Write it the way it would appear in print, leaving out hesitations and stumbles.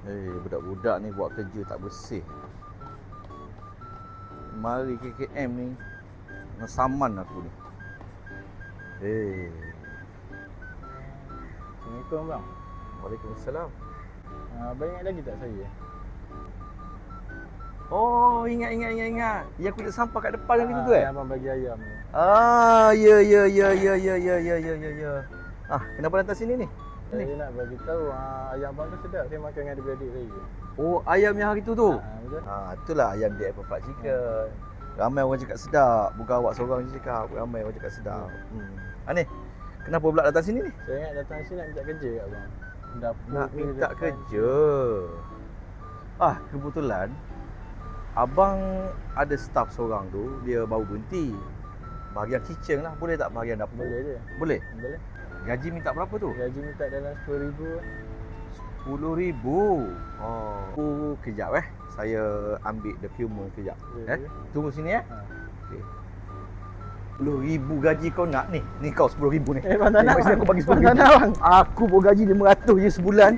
Budak-budak ni buat kerja tak bersih. Mari KKM ni saman aku ni. Assalamualaikum bang. Waalaikumsalam. Abang ingat lagi tak saya? Oh, ingat. Yang aku letak sampah kat depan gitu tu Yang abang bagi ayam ni. Ya. Kenapa datang sini ni? Saya nak bagi tahu ayam abang tu sedap. Saya makan dengan adik-beradik saya. Oh, ayam yang hari tu tu. Betul? Itulah ayam dia Apple Fried Chicken. Ramai orang cakap sedap. Bukan awak seorang je cakap. Ramai orang cakap sedap. Ni, kenapa pula datang sini ni? Saya ingat datang sini nak minta kerja kat abang. Dapur Nak ke minta depan. kerja. Kebetulan abang ada staff seorang tu, dia baru berhenti. Bahagian kitchen lah, boleh tak bahagian dapur? Boleh je. Boleh? Boleh. Gaji minta berapa tu? Gaji minta dalam RM10,000. RM10,000. Kejap saya ambil document kejap. Ya. Tunggu sini Okey. RM10,000 gaji kau nak ni. Ni kau RM10,000 ni. Bang tak nak. Mesti aku bagi RM10,000. Bang tak nak bang. Aku pun gaji RM500 je sebulan.